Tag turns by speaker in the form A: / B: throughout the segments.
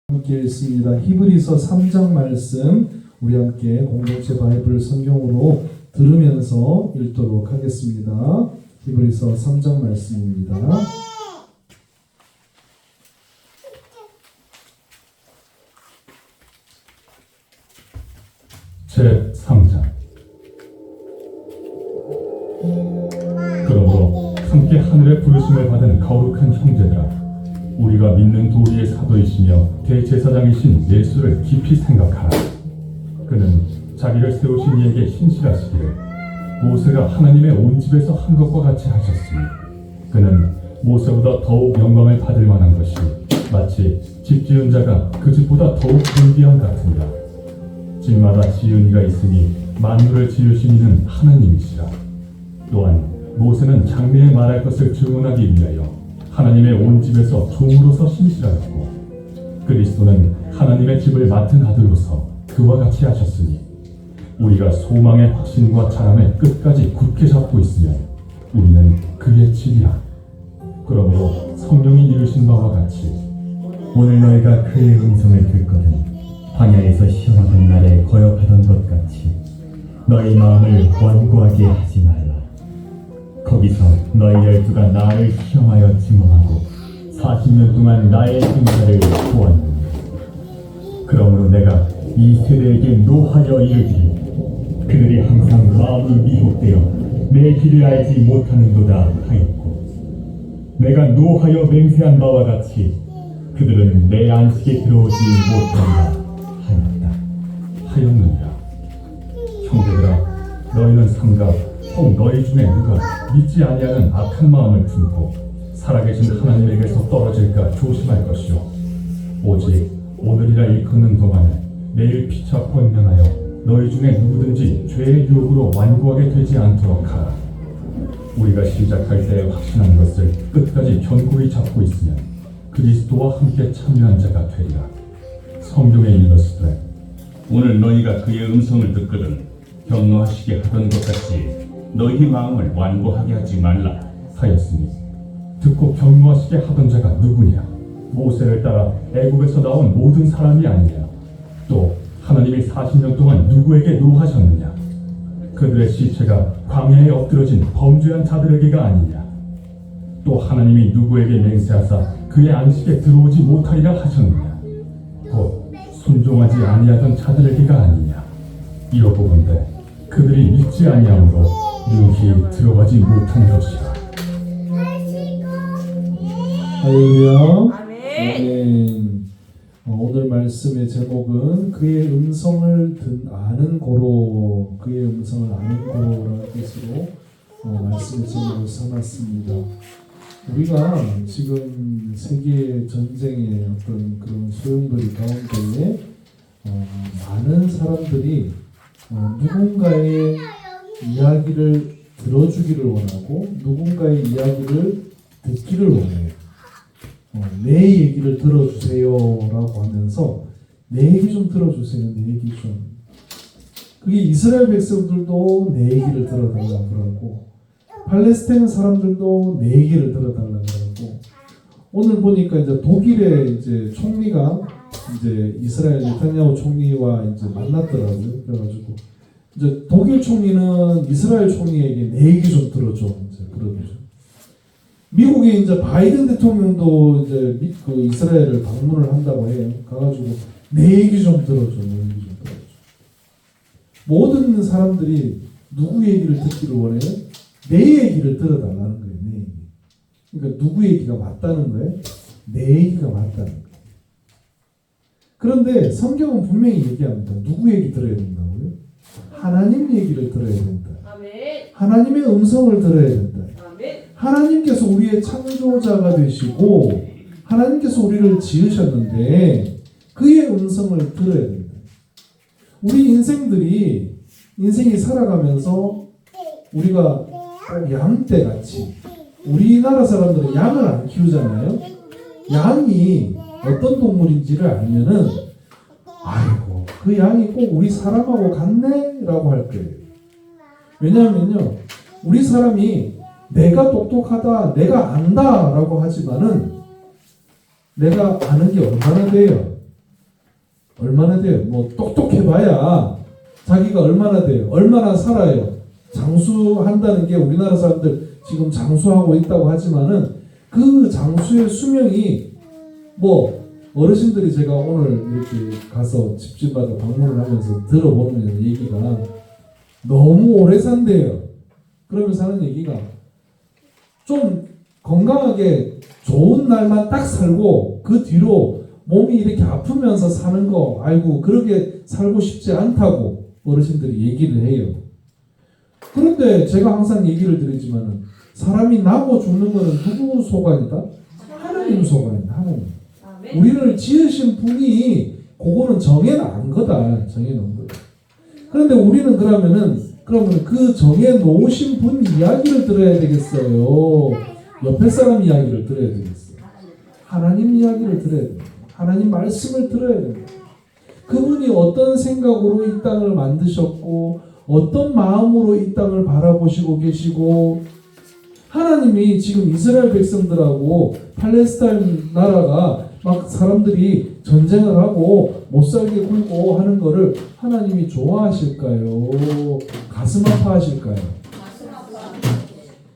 A: 함께 읽습니다. 히브리서 3장 말씀 우리 함께 공동체 바이블 성경으로 들으면서 읽도록 하겠습니다. 히브리서 3장 말씀입니다.
B: 제3장. 그러므로 함께 하늘의 부르심을 받은 거룩한 형제들아, 우리가 믿는 도리의 사도이시며 대제사장이신 예수를 깊이 생각하라. 그는 자기를 세우신 이에게 신실하시기를 모세가 하나님의 온 집에서 한 것과 같이 하셨으니, 그는 모세보다 더욱 영광을 받을 만한 것이 마치 집 지은 자가 그 집보다 더욱 존귀한 같으니라. 집마다 지은 이가 있으니 만물을 지으신 이는 하나님이시라. 또한 모세는 장래에 말할 것을 증언하기 위하여 하나님의 온 집에서 종으로서 신실하였고, 그리스도는 하나님의 집을 맡은 아들로서 그와 같이 하셨으니, 우리가 소망의 확신과 자랑을 끝까지 굳게 잡고 있으면 우리는 그의 집이라. 그러므로 성령이 이루신 바와 같이
C: 오늘 너희가 그의 음성을 듣거든 광야에서 시험하던 날에 거역하던 것 같이 너희 마음을 완고하게 하지 말라. 거기서 너희 12가 나를 시험하여 증언하고 40년 동안 나의 행사를 보았느니라. 그러므로 내가 이 세대에게 노하여 이르기를, 그들이 항상 마음이 미혹되어 내 길을 알지 못하는도다 하였고, 내가 노하여 맹세한 바와 같이 그들은 내 안식에 들어오지 못한다
B: 하였느니라. 형제들아, 너희는 삼가 혹 너희 중에 누가 믿지 아니하는 악한 마음을 품고 살아계신 하나님에게서 떨어질까 조심할 것이요, 오직 오늘이라 일컫는 동안에 내일 피차 권면하여 너희 중에 누구든지 죄의 유혹으로 완고하게 되지 않도록 하라. 우리가 시작할 때 확신한 것을 끝까지 견고히 잡고 있으면 그리스도와 함께 참여한 자가 되리라. 성경에 일렀으되,
D: 오늘 너희가 그의 음성을 듣거든 경노하시게 하던 것 같이 너희 마음을 완고하게 하지 말라
B: 하였으니, 듣고 경노하시게 하던 자가 누구냐? 모세를 따라 애굽에서 나온 모든 사람이 아니냐? 또 하나님이 40년 동안 누구에게 노하셨느냐? 그들의 시체가 광야에 엎드러진 범죄한 자들에게가 아니냐? 또 하나님이 누구에게 맹세하사 그의 안식에 들어오지 못하리라 하셨느냐? 곧 순종하지 아니하던 자들에게가 아니냐? 이러보건대 그들이 믿지 아니함으로 능히 들어가지 못한 것이라.
A: 할렐루야.
E: 아멘.
A: 오늘 말씀의 제목은 그의 음성을 아는 고로, 그의 음성을 아는 고로라는 뜻으로 말씀의 제목을 삼았습니다. 우리가 지금 세계 전쟁의 어떤 그런 소용돌이 가운데 많은 사람들이 누군가의 이야기를 들어주기를 원하고 누군가의 이야기를 듣기를 원해요. 내 얘기를 들어주세요 라고 하면서 내 얘기 좀 들어주세요, 내 얘기 좀. 그게 이스라엘 백성들도 내 얘기를 들어달라고 그러고, 팔레스타인 사람들도 내 얘기를 들어달라고 그러고, 오늘 보니까 이제 독일의 이제 총리가 이제 이스라엘 네타냐후 총리와 이제 만났더라고요. 그래가지고 이제 독일 총리는 이스라엘 총리에게 내 얘기 좀 들어줘, 이제 그러죠. 미국의 이제 바이든 대통령도 이제 그 이스라엘을 방문을 한다고 해요. 가가지고 내 얘기 좀 들어줘, 내 얘기 좀 들어줘. 모든 사람들이 누구 얘기를 듣기를 원해요? 내 얘기를 들어달라는 거예요, 내 얘기. 그러니까 누구 얘기가 맞다는 거예요? 내 얘기가 맞다는 거예요. 그런데 성경은 분명히 얘기합니다. 누구 얘기 들어야 된다고요? 하나님 얘기를 들어야 된다.
E: 아멘.
A: 하나님의 음성을 들어야 된다.
E: 아멘.
A: 하나님께서 우리의 창조자가 되시고 하나님께서 우리를 지으셨는데 그의 음성을 들어야 된다. 우리 인생이 살아가면서 우리가 양떼같이, 우리나라 사람들은 양을 안 키우잖아요. 양이 어떤 동물인지를 알면은 아이고 그 양이 꼭 우리 사람하고 같네 라고 할 거예요. 왜냐하면요, 우리 사람이 내가 똑똑하다, 내가 안다 라고 하지만은 내가 아는 게 얼마나 돼요? 얼마나 돼요? 뭐 똑똑해봐야 자기가 얼마나 돼요? 얼마나 살아요? 장수한다는 게 우리나라 사람들 지금 장수하고 있다고 하지만은 그 장수의 수명이 뭐 어르신들이 제가 오늘 이렇게 가서 집집마다 방문을 하면서 들어보는 얘기가 너무 오래 산대요. 그러면서 하는 얘기가 좀 건강하게 좋은 날만 딱 살고 그 뒤로 몸이 이렇게 아프면서 사는 거 아이고 그렇게 살고 싶지 않다고 어르신들이 얘기를 해요. 그런데 제가 항상 얘기를 드리지만은 사람이 나고 죽는 거는 누구 소관이다? 하나님 소관이다. 하나님. 우리를 지으신 분이 그거는 정해놓은 거다. 정해놓은 거다. 그런데 우리는 그러면 그 정해놓으신 분 이야기를 들어야 되겠어요? 옆에 사람 이야기를 들어야 되겠어요? 하나님 이야기를 들어야 돼요. 하나님 말씀을 들어야 돼요. 그분이 어떤 생각으로 이 땅을 만드셨고 어떤 마음으로 이 땅을 바라보시고 계시고 하나님이 지금 이스라엘 백성들하고 팔레스타인 나라가 막 사람들이 전쟁을 하고 못살게 굴고 하는 거를 하나님이 좋아하실까요? 가슴 아파하실까요?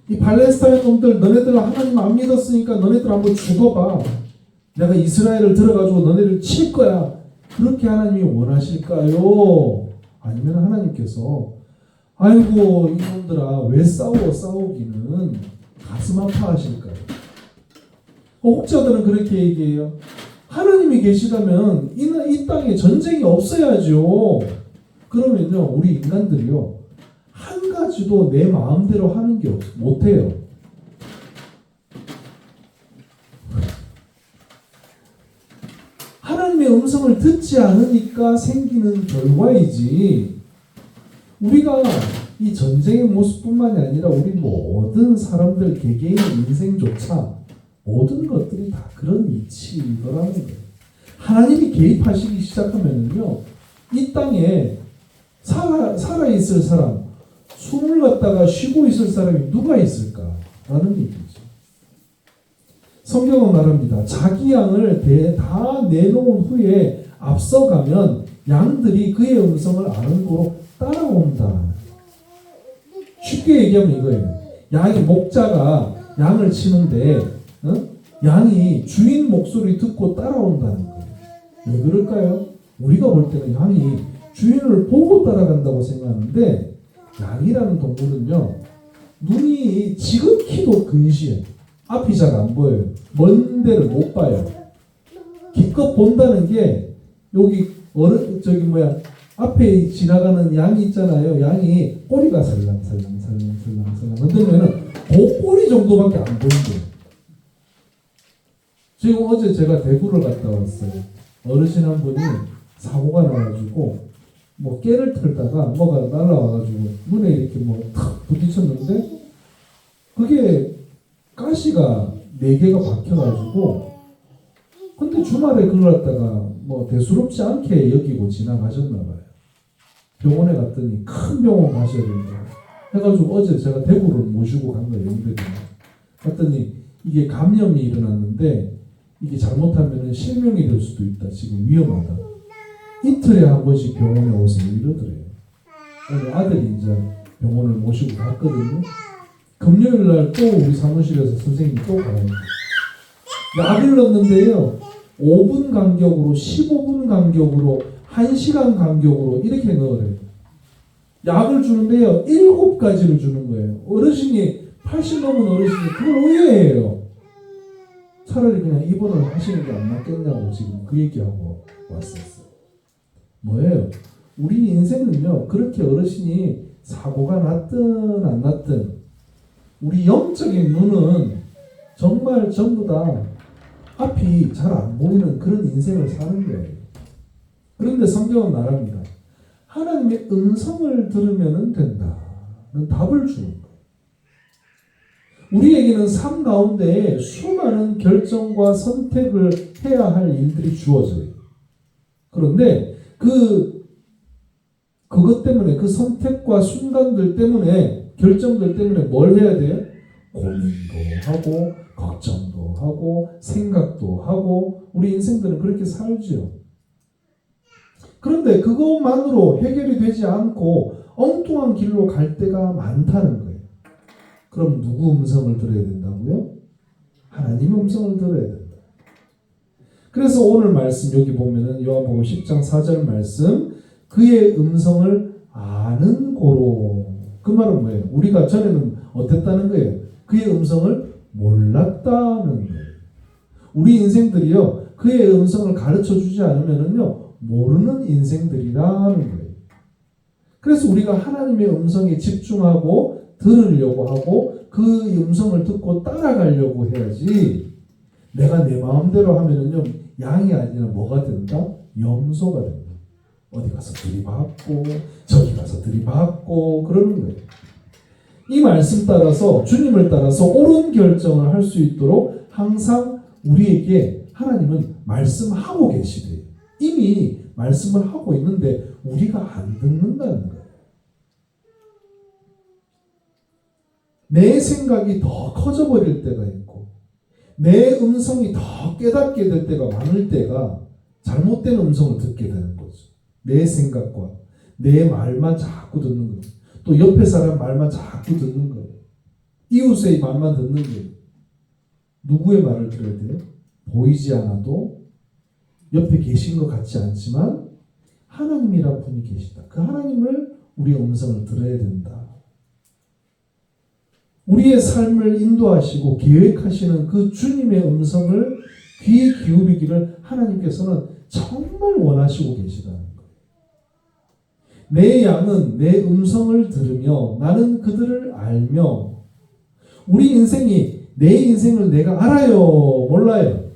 A: 이 팔레스타인 놈들 너네들 하나님 안 믿었으니까 너네들 한번 죽어봐. 내가 이스라엘을 들어가지고 너네를 칠 거야. 그렇게 하나님이 원하실까요? 아니면 하나님께서 아이고 이놈들아 왜 싸우기는 가슴 아파하실까요? 혹자들은 그렇게 얘기해요. 하나님이 계시다면 이 땅에 전쟁이 없어야죠. 그러면요 우리 인간들이요 한 가지도 내 마음대로 하는 게 못해요. 하나님의 음성을 듣지 않으니까 생기는 결과이지 우리가 이 전쟁의 모습뿐만이 아니라 우리 모든 사람들 개개인 인생조차 모든 것들이 다 그런 이치더라는 거예요. 하나님이 개입하시기 시작하면요 이 땅에 살아있을 사람 숨을 갖다가 쉬고 있을 사람이 누가 있을까라는 얘기죠. 성경은 말합니다. 자기 양을 다 내놓은 후에 앞서가면 양들이 그의 음성을 아는 고로 따라온다. 쉽게 얘기하면 이거예요. 목자가 양을 치는데 양이 주인 목소리 듣고 따라온다는 거예요. 왜 그럴까요? 우리가 볼 때는 양이 주인을 보고 따라간다고 생각하는데 양이라는 동물은요 눈이 지극히도 근시해요. 앞이 잘 안 보여요. 먼 데를 못 봐요. 기껏 본다는 게 여기 앞에 지나가는 양이 있잖아요. 양이 꼬리가 살랑살랑 흔들면은 그 꼬리 정도밖에 안 보인대요. 지금 어제 제가 대구를 갔다 왔어요. 어르신 한 분이 사고가 나가지고 깨를 털다가 뭐가 날라와가지고 눈에 이렇게 탁 부딪혔는데 그게 가시가 4개가 박혀가지고 근데 주말에 그걸 갖다가 대수롭지 않게 여기고 지나가셨나봐요. 병원에 갔더니 큰 병원 가셔야 된다 해가지고 어제 제가 대구를 모시고 간 거예요. 영대병원 갔더니 이게 감염이 일어났는데 이게 잘못하면 실명이 될 수도 있다. 지금 위험하다. 이틀에 한 번씩 병원에 오세요. 이러더래요. 오늘 아들이 이제 병원을 모시고 갔거든요. 금요일 날 또 우리 사무실에서 선생님이 또 가요. 약을 넣는데요. 5분 간격으로 15분 간격으로 1시간 간격으로 이렇게 넣으래요. 약을 주는데요. 7가지를 주는 거예요. 어르신이 80 넘은 어르신이 그걸 의외예요. 차라리 그냥 입원을 하시는 게 안 낫겠냐고 지금 그 얘기하고 왔었어요. 뭐예요? 우리 인생은요. 그렇게 어르신이 사고가 났든 안 났든 우리 영적인 눈은 정말 전부 다 앞이 잘 안 보이는 그런 인생을 사는 거예요. 그런데 성경은 말합니다. 하나님의 음성을 들으면 된다는 답을 주는 거예요. 우리에게는 삶 가운데 수많은 결정과 선택을 해야 할 일들이 주어져요. 그런데 그것 때문에 그 선택과 순간들 때문에 결정들 때문에 뭘 해야 돼요? 고민도 하고 걱정도 하고 생각도 하고 우리 인생들은 그렇게 살죠. 그런데 그것만으로 해결이 되지 않고 엉뚱한 길로 갈 때가 많다는 거예요. 그럼 누구 음성을 들어야 된다고요? 하나님의 음성을 들어야 된다. 그래서 오늘 말씀 여기 보면은 요한복음 10장 4절 말씀, 그의 음성을 아는 고로. 그 말은 뭐예요? 우리가 전에는 어땠다는 거예요? 그의 음성을 몰랐다는 거예요. 우리 인생들이요, 그의 음성을 가르쳐 주지 않으면은요, 모르는 인생들이라는 거예요. 그래서 우리가 하나님의 음성에 집중하고 들으려고 하고 그 음성을 듣고 따라가려고 해야지, 내가 내 마음대로 하면은요, 양이 아니라 뭐가 된다? 염소가 된다. 어디 가서 들이받고 저기 가서 들이받고 그러는 거예요. 이 말씀 따라서, 주님을 따라서 옳은 결정을 할 수 있도록 항상 우리에게 하나님은 말씀하고 계시대요. 이미 말씀을 하고 있는데 우리가 안 듣는다는 거예요. 내 생각이 더 커져버릴 때가 있고 내 음성이 더 깨닫게 될 때가 많을 때가 잘못된 음성을 듣게 되는 거죠. 내 생각과 내 말만 자꾸 듣는 거예요. 또 옆에 사람 말만 자꾸 듣는 거예요. 이웃의 말만 듣는 거예요. 누구의 말을 들어야 돼요? 보이지 않아도 옆에 계신 것 같지 않지만 하나님이란 분이 계시다. 그 하나님을 우리의 음성을 들어야 된다. 우리의 삶을 인도하시고 계획하시는 그 주님의 음성을 귀에 기울이기를 하나님께서는 정말 원하시고 계시다는 거예요. 내 양은 내 음성을 들으며 나는 그들을 알며. 우리 인생이, 내 인생을 내가 알아요? 몰라요?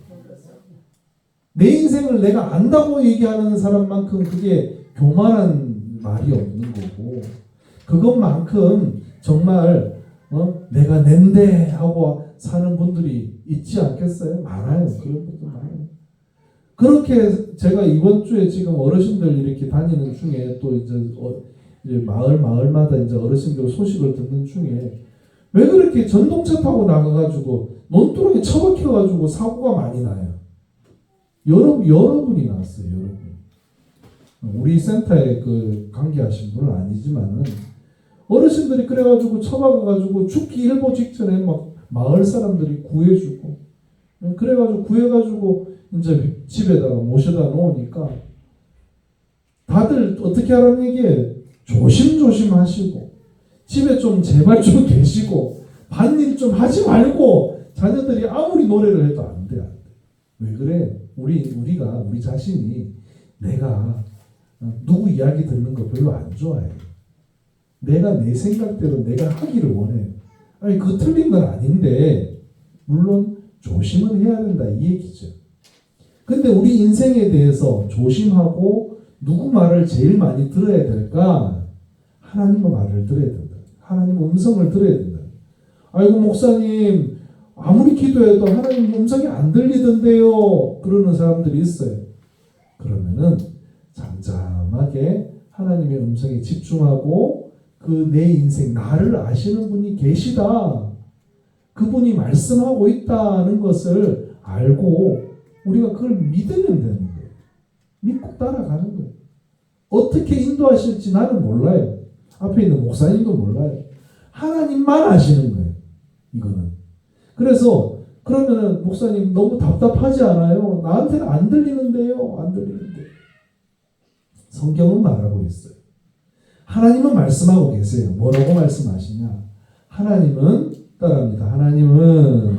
A: 내 인생을 내가 안다고 얘기하는 사람만큼 그게 교만한 말이 없는 거고, 그것만큼 정말 내가 낸데 하고 사는 분들이 있지 않겠어요? 많아요. 그런 분들 많아요. 그렇게 제가 이번 주에 지금 어르신들 이렇게 다니는 중에 또 이제 마을마다 이제 어르신들 소식을 듣는 중에 왜 그렇게 전동차 타고 나가가지고 논두렁에 처박혀가지고 사고가 많이 나요. 여러분이 났어요. 여러분. 우리 센터에 그 관계하신 분은 아니지만은 어르신들이 그래가지고 처박아가지고 죽기 일보 직전에 막 마을 사람들이 구해주고, 그래가지고 구해가지고 이제 집에다가 모셔다 놓으니까 다들 어떻게 하라는 얘기예요? 조심조심 하시고 집에 좀 제발 좀 계시고 밭일 좀 하지 말고. 자녀들이 아무리 노래를 해도 안 돼, 안 돼. 왜 그래? 우리 자신이 내가 누구 이야기 듣는 거 별로 안 좋아해. 내가 내 생각대로 내가 하기를 원해요. 아니, 그거 틀린 건 아닌데 물론 조심은 해야 된다 이 얘기죠. 근데 우리 인생에 대해서 조심하고 누구 말을 제일 많이 들어야 될까? 하나님의 말을 들어야 된다. 하나님 음성을 들어야 된다. 아이고 목사님 아무리 기도해도 하나님 음성이 안 들리던데요. 그러는 사람들이 있어요. 그러면은 잠잠하게 하나님의 음성에 집중하고 그 내 인생, 나를 아시는 분이 계시다. 그분이 말씀하고 있다는 것을 알고 우리가 그걸 믿으면 되는 거예요. 믿고 따라가는 거예요. 어떻게 인도하실지 나는 몰라요. 앞에 있는 목사님도 몰라요. 하나님만 아시는 거예요. 이거는. 그래서 그러면은 목사님 너무 답답하지 않아요? 나한테는 안 들리는데요. 안 들리는데. 성경은 말하고 있어요. 하나님은 말씀하고 계세요. 뭐라고 말씀하시냐? 하나님은 따라합니다. 하나님은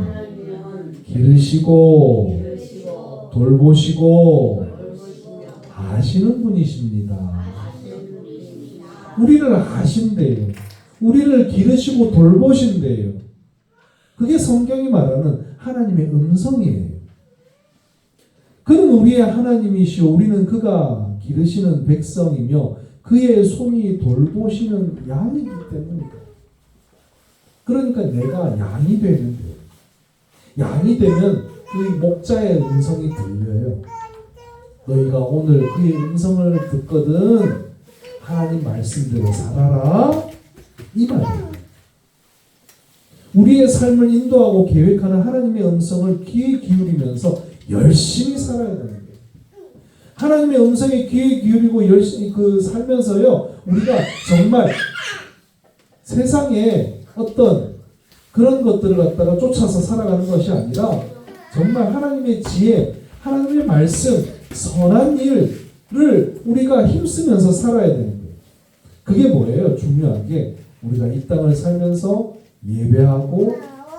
A: 기르시고 돌보시고 아시는 분이십니다. 우리를 아신대요. 우리를 기르시고 돌보신대요. 그게 성경이 말하는 하나님의 음성이에요. 그는 우리의 하나님이시오. 우리는 그가 기르시는 백성이며 그의 손이 돌보시는 양이기 때문이다. 그러니까 내가 양이 되면 돼요. 양이 되면 그 목자의 음성이 들려요. 너희가 오늘 그의 음성을 듣거든 하나님 말씀대로 살아라. 이 말이에요. 우리의 삶을 인도하고 계획하는 하나님의 음성을 귀에 기울이면서 열심히 살아야 되는 거예요. 하나님의 음성에 귀에 기울이고 열심히 살면서요, 우리가 정말 세상에 어떤 그런 것들을 갖다가 쫓아서 살아가는 것이 아니라 정말 하나님의 지혜, 하나님의 말씀, 선한 일을 우리가 힘쓰면서 살아야 되는 거예요. 그게 뭐예요? 중요한 게 우리가 이 땅을 살면서 예배하고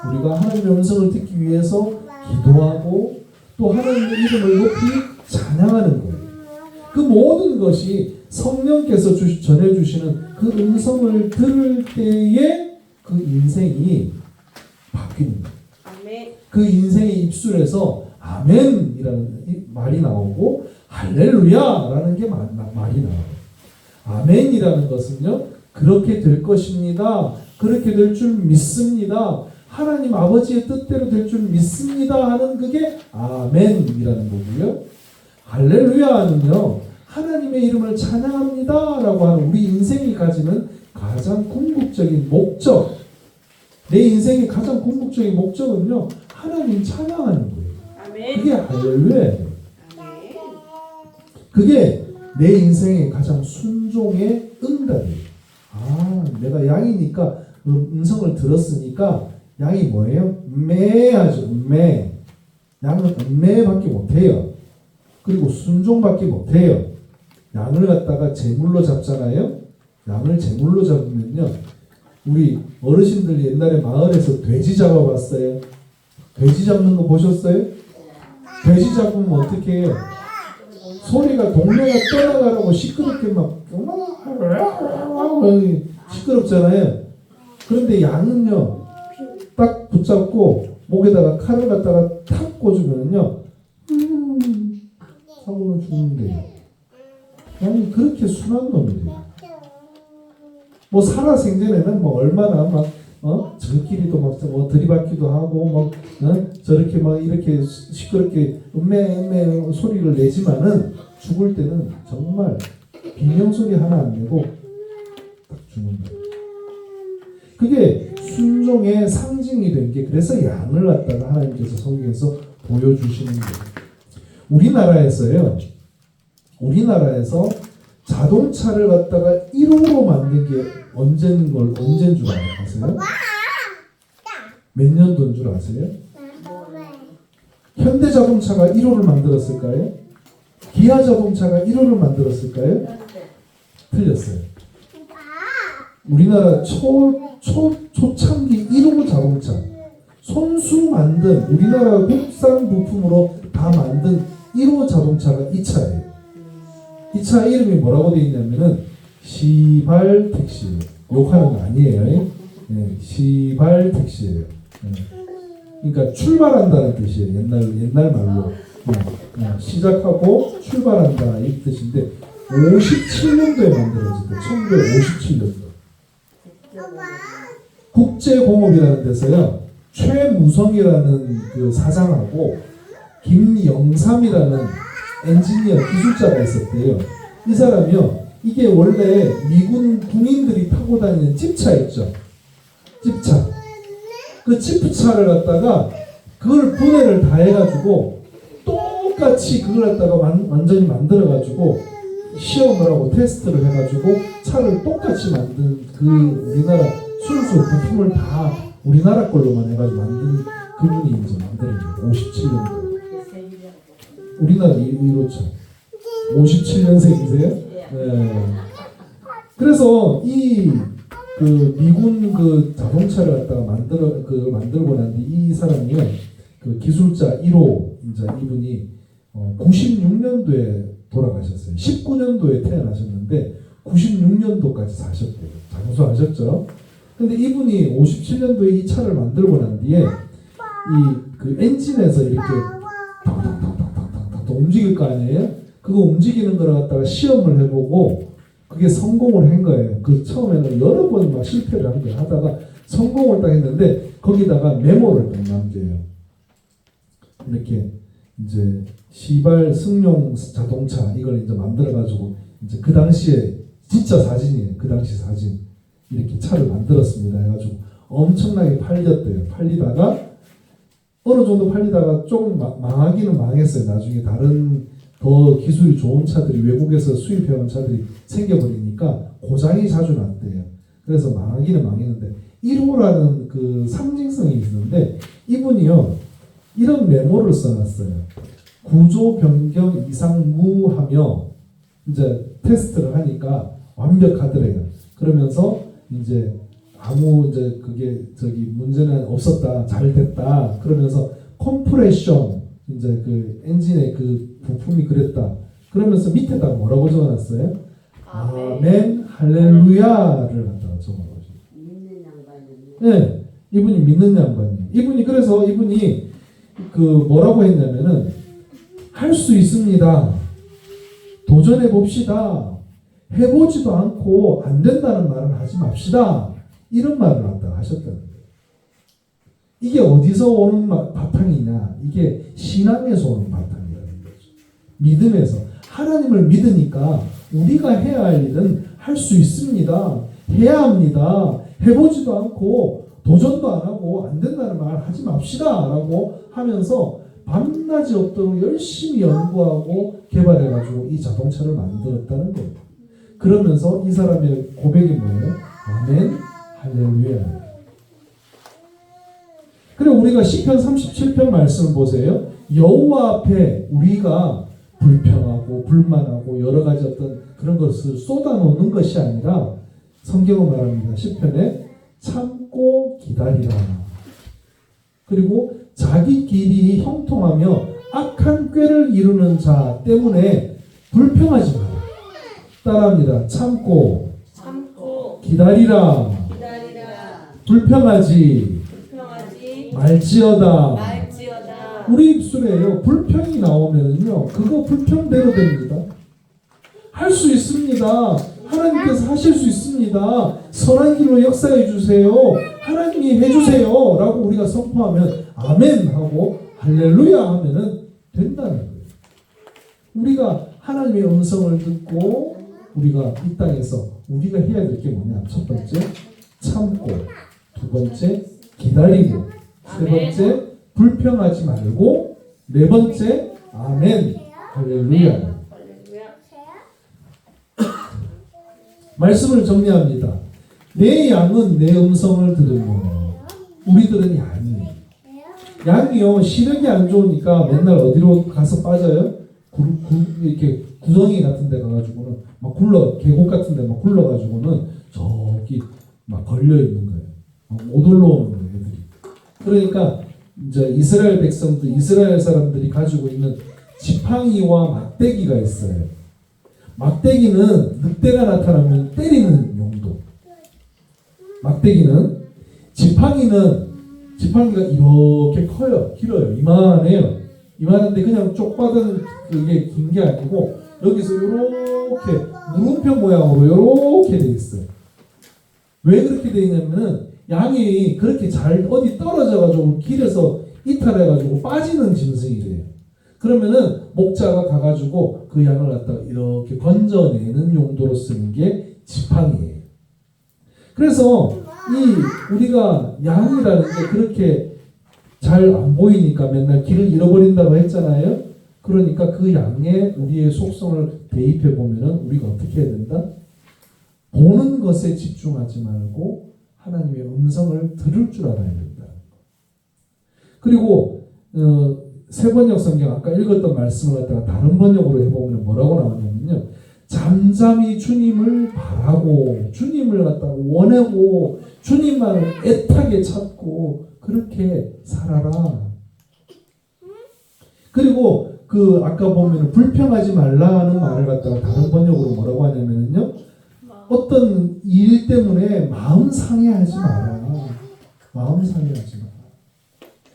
A: 우리가 하나님의 음성을 듣기 위해서 기도하고 또 하나님의 이름을 높이 찬양하는 거예요. 그 모든 것이 성령께서 전해주시는 그 음성을 들을 때에 그 인생이 바뀌는 거예요.
E: 아멘.
A: 그 인생의 입술에서 아멘이라는 말이 나오고 할렐루야라는 게 말이 나와요. 아멘이라는 것은요, 그렇게 될 것입니다. 그렇게 될 줄 믿습니다. 하나님 아버지의 뜻대로 될 줄 믿습니다 하는 그게 아멘이라는 거고요. 할렐루야는요, 하나님의 이름을 찬양합니다 라고 하는 우리 인생이 가지는 가장 궁극적인 목적, 내 인생의 가장 궁극적인 목적은요, 하나님 찬양하는 거예요.
E: 아멘.
A: 그게 할렐루야예요.
E: 아멘.
A: 그게 내 인생의 가장 순종의 응답이에요. 아, 내가 양이니까 음성을 들었으니까 양이 뭐예요? 매하죠. 매. 양은 매밖에 못해요. 그리고 순종밖에 못해요. 양을 갖다가 제물로 잡잖아요. 양을 제물로 잡으면요, 우리 어르신들 옛날에 마을에서 돼지 잡아봤어요? 돼지 잡는 거 보셨어요? 돼지 잡으면 어떻게 해요? 소리가 동네가 떠나가라고 시끄럽게 막 시끄럽잖아요. 그런데 양은요, 딱 붙잡고 목에다가 칼을 갖다가 탁 꽂으면요, 사고는 죽는데요. 양이 그렇게 순한 놈이래요. 뭐 살아생전에는 뭐 얼마나 막 저끼리도 막 들이받기도 하고 막 저렇게 막 이렇게 시끄럽게 음메 소리를 내지만은 죽을 때는 정말 비명 소리 하나 안 내고 딱 죽는 거예요. 그게 순종의 상징이 된 게, 그래서 양을 갖다가 하나님께서 성경에서 보여주시는 거예요. 우리나라에서 자동차를 갖다가 1호로 만든 게 언제인 줄 아세요? 몇 년도인 줄 아세요? 현대자동차가 1호를 만들었을까요? 기아자동차가 1호를 만들었을까요? 틀렸어요. 우리나라 초창기 1호 자동차, 손수 만든 우리나라 국산 부품으로 다 만든 1호 자동차가 이 차예요. 이 차 이름이 뭐라고 되어 있냐면은 시발 택시예요. 욕하는 거 아니에요. 네, 시발 택시예요. 네. 그러니까 출발한다는 뜻이에요. 옛날 말로 시작하고 출발한다 이 뜻인데 57년도에 만들어졌대요. 1957년도. 국제공업이라는 데서요, 최무성이라는 그 사장하고 김영삼이라는 엔지니어 기술자가 있었대요. 이 사람이요, 이게 원래 미군 군인들이 타고 다니는 집차 있죠. 집차. 그 집차를 갖다가 그걸 분해를 다 해가지고 똑같이 그걸 갖다가 완전히 만들어가지고 시험을 하고 테스트를 해가지고 차를 똑같이 만든 그 우리나라 순수 부품을 다 우리나라 걸로만 해가지고 만든 그분이 이제 만드는 거예요. 57년도. 우리나라 1호차. 57년생이세요? 네. 그래서 그 미군 그 자동차를 갖다가 만들고 난 뒤 이 사람이요, 그 기술자 1호 이제 이분이 96년도에 돌아가셨어요. 19년도에 태어나셨는데 96년도까지 사셨대요. 장수하셨죠. 근데 이분이 57년도에 이 차를 만들고 난 뒤에 그 엔진에서 이렇게 탁탁탁탁탁탁 움직일 거 아니에요? 그거 움직이는 걸 갖다가 시험을 해보고 그게 성공을 한 거예요. 그 처음에는 여러 번 막 실패를 한 거예요. 하다가 성공을 딱 했는데 거기다가 메모를 딱 남겨요. 이렇게 이제 시발 승용 자동차 이걸 이제 만들어가지고 이제 그 당시에 진짜 사진이에요. 그 당시 사진. 이렇게 차를 만들었습니다. 해가지고 엄청나게 팔렸대요. 팔리다가 어느 정도 팔리다가 조금 망하기는 망했어요. 나중에 다른 더 기술이 좋은 차들이 외국에서 수입해온 차들이 생겨버리니까 고장이 자주 났대요. 그래서 망하기는 망했는데 1호라는 그 상징성이 있는데 이분이요 이런 메모를 써놨어요. 구조 변경 이상 무하며 이제 테스트를 하니까 완벽하더래요. 그러면서 이제 아무 이제 그게 저기 문제는 없었다, 잘 됐다. 그러면서 컴프레션 이제 그 엔진의 그 부품이 그랬다. 그러면서 밑에다 뭐라고 적어놨어요? 아멘 할렐루야를 갖다가 적어놓으셨어요.
F: 믿는 양반이요.
A: 네, 이분이 믿는 양반이에요. 이분이 그래서 이분이 그 뭐라고 했냐면은 할 수 있습니다. 도전해 봅시다. 해보지도 않고 안 된다는 말은 하지 맙시다. 이런 말을 갖다가 하셨다는 거예요. 이게 어디서 오는 바탕이냐? 이게 신앙에서 오는 바탕이라는 거죠. 믿음에서 하나님을 믿으니까 우리가 해야 할 일은 할 수 있습니다. 해야 합니다. 해보지도 않고 도전도 안 하고 안 된다는 말 하지 맙시다라고 하면서 밤낮이 없도록 열심히 연구하고 개발해가지고 이 자동차를 만들었다는 거예요. 그러면서 이 사람의 고백이 뭐예요? 아멘, 할렐루야. 그리고 우리가 시편 37편 말씀을 보세요. 여호와 앞에 우리가 불평하고 불만하고 여러 가지 어떤 그런 것을 쏟아놓는 것이 아니라 성경은 말합니다. 시편에 참고 기다리라. 그리고 자기 길이 형통하며 악한 꾀를 이루는 자 때문에 불평하지 마라. 따라합니다. 참고 기다리라. 불평하지 말지어다. 우리 입술에요 불평이 나오면요 그거 불평대로 됩니다. 할 수 있습니다. 하나님께서 하실 수 있습니다. 선한 길로 역사해 주세요. 하나님이 해주세요. 라고 우리가 선포하면 아멘 하고 할렐루야 하면은 된다는 거예요. 우리가 하나님의 음성을 듣고 우리가 이 땅에서 우리가 해야 될 게 뭐냐? 첫 번째 참고, 두 번째 기다리고, 세 번째 불평하지 말고, 네 번째 아멘 할렐루야. 말씀을 정리합니다. 내 양은 내 음성을 들으며 우리들은 양이에요. 양이요 시력이 안 좋으니까 맨날 어디로 가서 빠져요? 이렇게 구덩이 같은 데 가가지고는 막 계곡 같은 데 막 굴러가지고는 저기 막 걸려 있는 거예요. 못 올라오는 거예요, 애들이. 그러니까 이제 이스라엘 백성들, 이스라엘 사람들이 가지고 있는 지팡이와 막대기가 있어요. 막대기는 늑대가 나타나면 때리는 용도. 막대기는 지팡이가 이렇게 커요. 길어요. 이만해요. 이만한데 그냥 쪽받은 그게 긴 게 아니고 여기서 이렇게 물음표 모양으로 이렇게 돼 있어요. 왜 그렇게 돼 있냐면은 양이 그렇게 잘 어디 떨어져가지고 길에서 이탈해가지고 빠지는 짐승이래요. 그러면은 목자가 가가지고 그 양을 갖다가 이렇게 건져내는 용도로 쓰는 게 지팡이에요. 그래서 우리가 양이라는 게 그렇게 잘 안 보이니까 맨날 길을 잃어버린다고 했잖아요. 그러니까 그 양에 우리의 속성을 대입해 보면은 우리가 어떻게 해야 된다? 보는 것에 집중하지 말고 하나님의 음성을 들을 줄 알아야 된다. 그리고 세 번역 성경 아까 읽었던 말씀을 갖다가 다른 번역으로 해보면 뭐라고 나오냐면요. 잠잠히 주님을 바라고 주님을 갖다가 원하고 주님만을 애타게 찾고 그렇게 살아라. 그리고 그 아까 보면 불평하지 말라는 말을 갖다가 다른 번역으로 뭐라고 하냐면요. 어떤 일 때문에 마음 상해하지 마라. 마음 상해하지 마라.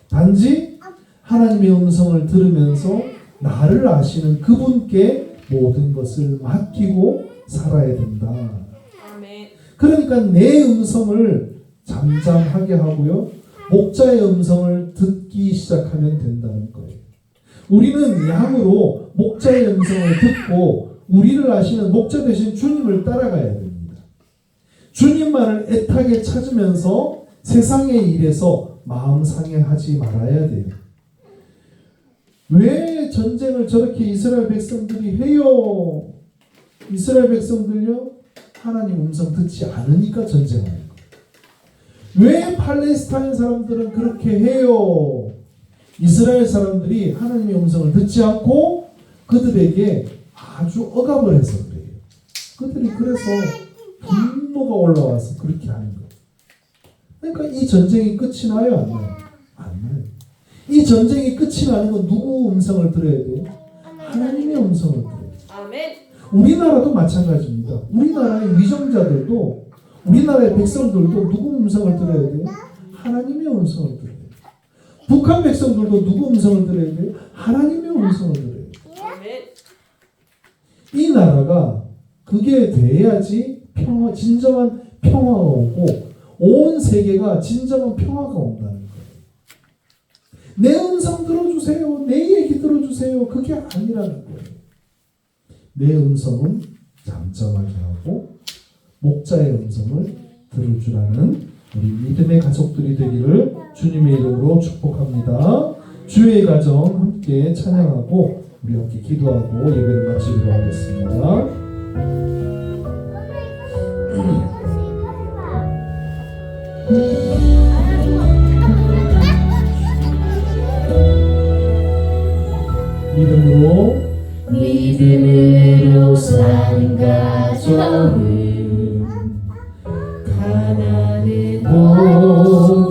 A: 단지 하나님의 음성을 들으면서 나를 아시는 그분께 모든 것을 맡기고 살아야 된다. 그러니까 내 음성을 잠잠하게 하고요. 목자의 음성을 듣기 시작하면 된다는 거예요. 우리는 양으로 목자의 음성을 듣고 우리를 아시는 목자 되신 주님을 따라가야 됩니다. 주님만을 애타게 찾으면서 세상의 일에서 마음 상해하지 말아야 돼요. 왜 전쟁을 저렇게 이스라엘 백성들이 해요? 이스라엘 백성들요? 하나님 음성 듣지 않으니까 전쟁하는 거예요. 왜 팔레스타인 사람들은 그렇게 해요? 이스라엘 사람들이 하나님의 음성을 듣지 않고 그들에게 아주 억압을 해서 그래요. 그들이 그래서 분노가 올라와서 그렇게 하는 거예요. 그러니까 이 전쟁이 끝이 나요? 안 나요? 안 나요. 이 전쟁이 끝이 나는 건 누구 음성을 들어야 돼요? 하나님의 음성을 들어야 돼요.
E: 아멘.
A: 우리나라도 마찬가지입니다. 우리나라의 위정자들도 우리나라의 백성들도 누구 음성을 들어야 돼요? 하나님의 음성을 들어야 돼요. 북한 백성들도 누구 음성을 들어야 돼요? 하나님의 음성을 들어야 돼요.
E: 아멘.
A: 이 나라가 그게 돼야지 진정한 평화가 오고 온 세계가 진정한 평화가 온다는 거예요. 내 음성 들어주세요. 내 얘기 들어주세요. 그게 아니라는 거예요. 내 음성은 잠잠하게 하고 목자의 음성을 들을 줄 아는 우리 믿음의 가족들이 되기를 주님의 이름으로 축복합니다. 주의 가정 함께 찬양하고 우리 함께 기도하고 예배를 마치도록 하겠습니다.
G: 믿음으로 사는 가정은 가난해도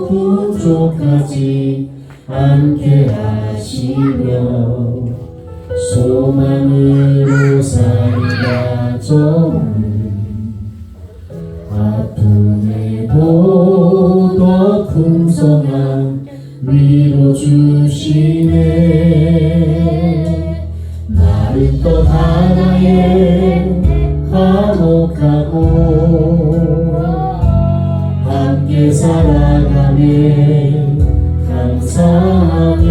G: 부족하지 않게 하시며 소망으로 사는 가정은 아픔에도 더 풍성한 위로 주시네. 마른 떡 하나에 화목하고 함께 살아가네 감사하며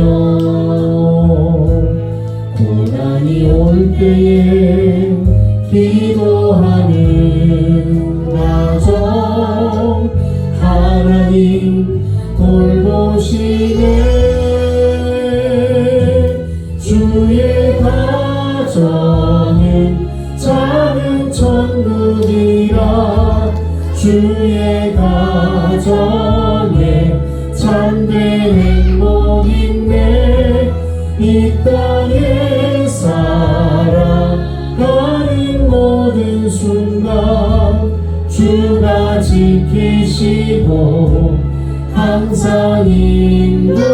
G: 고난이 올 때에 기도하는 가정 하나님 돌보시네. 주의 가정은 작은 천국이라 주의 가정에 참된 행복 있네. 이 땅에 살아가는 모든 순간 주가 지키시고 항상 인도하시리.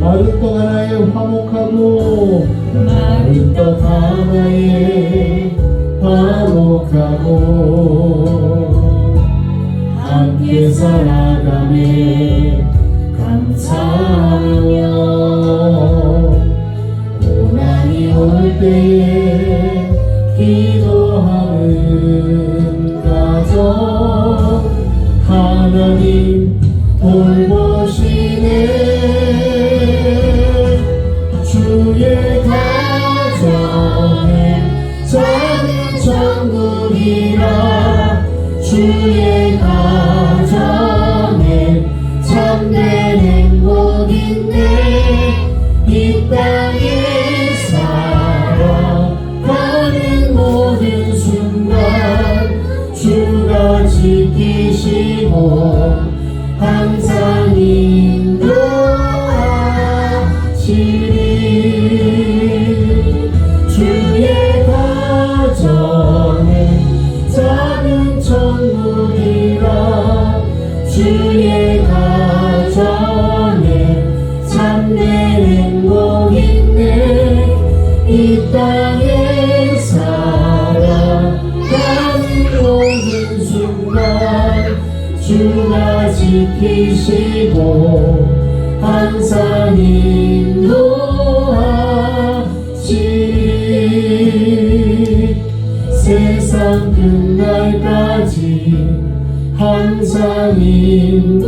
A: 마른 떡 하나에 화목하고
G: 마른 떡 하나에 화목하고 함께 살아가네 감사하며 고난이 올 때에 기도하는 가정 하나님 돌보시네. 주의 가정은 작은 천국이라 주의 가정에 참된 행복 있네. 이 땅에 살아가는 모든 순간 주가 지키시고 항상 인도하시리. 주의 가정은 작은 천국이라 주의 가정에 참된 행복 있네. 이 땅에 살아가는 모든 순간 주가 지키시고 항상 인도하시리. 세상 끝날까지 항상 인도하시리.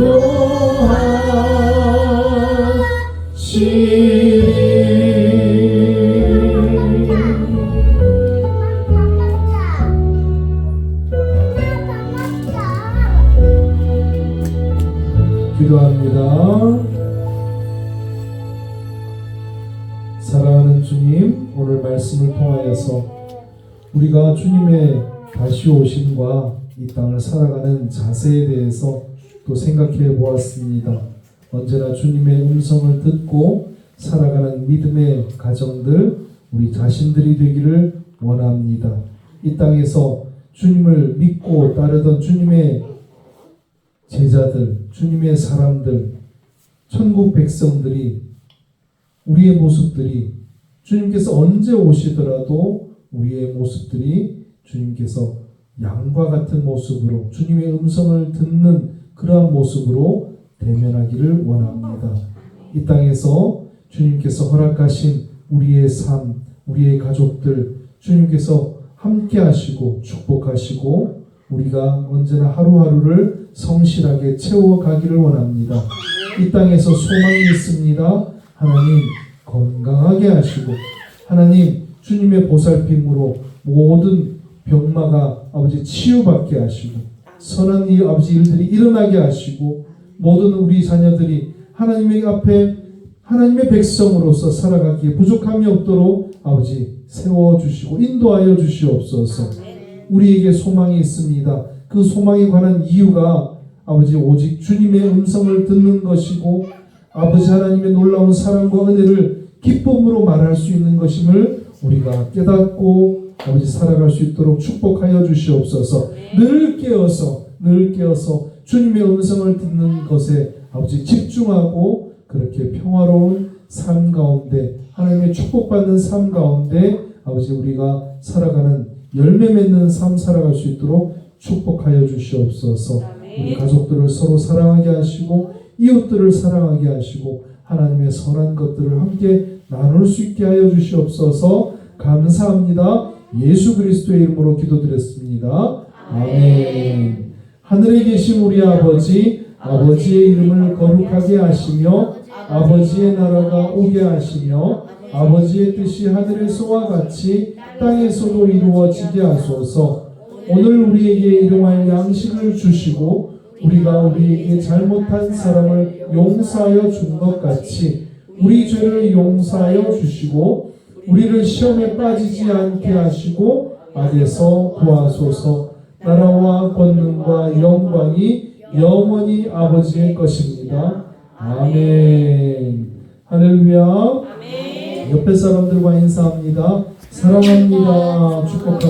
A: 기도합니다. 사랑하는 주님, 오늘 말씀을 통하여서 우리가 주님의 다시 오심과 이 땅을 살아가는 자세에 대해서 또 생각해 보았습니다. 언제나 주님의 음성을 듣고 살아가는 믿음의 가정들, 우리 자신들이 되기를 원합니다. 이 땅에서 주님을 믿고 따르던 주님의 제자들, 주님의 사람들, 천국 백성들이, 우리의 모습들이 주님께서 언제 오시더라도 우리의 모습들이 주님께서 양과 같은 모습으로 주님의 음성을 듣는 그러한 모습으로 대면하기를 원합니다. 이 땅에서 주님께서 허락하신 우리의 삶, 우리의 가족들, 주님께서 함께 하시고 축복하시고 우리가 언제나 하루하루를 성실하게 채워가기를 원합니다. 이 땅에서 소망이 있습니다. 하나님 건강하게 하시고 하나님 주님의 보살핌으로 모든 병마가 아버지 치유받게 하시고 선한 일 아버지 일들이 일어나게 하시고 모든 우리 자녀들이 하나님의 앞에 하나님의 백성으로서 살아가기에 부족함이 없도록 아버지 세워주시고 인도하여 주시옵소서. 우리에게 소망이 있습니다. 그 소망에 관한 이유가 아버지 오직 주님의 음성을 듣는 것이고 아버지 하나님의 놀라운 사랑과 은혜를 기쁨으로 말할 수 있는 것임을 우리가 깨닫고 아버지 살아갈 수 있도록 축복하여 주시옵소서. 늘 깨어서 주님의 음성을 듣는 것에 아버지 집중하고 그렇게 평화로운 삶 가운데 하나님의 축복받는 삶 가운데 아버지 우리가 살아가는 열매 맺는 삶 살아갈 수 있도록 축복하여 주시옵소서. 우리 가족들을 서로 사랑하게 하시고 이웃들을 사랑하게 하시고 하나님의 선한 것들을 함께 나눌 수 있게 하여 주시옵소서. 감사합니다. 예수 그리스도의 이름으로 기도드렸습니다. 아멘. 하늘에 계신 우리 아버지, 아버지의 이름을 거룩하게 하시며 아버지의 나라가 오게 하시며 아버지의 뜻이 하늘에서와 같이 땅에서도 이루어지게 하소서. 오늘 우리에게 일용할 양식을 주시고 우리가 우리에게 잘못한 사람을 용서하여 준 것 같이 우리 죄를 용서하여 주시고 우리를 시험에 빠지지 않게 하시고 악에서 구하소서. 나라와 권능과 영광이 영원히 아버지의 것입니다. 아멘. 할렐루야. 옆에 사람들과 인사합니다. 사랑합니다. 축복합니다.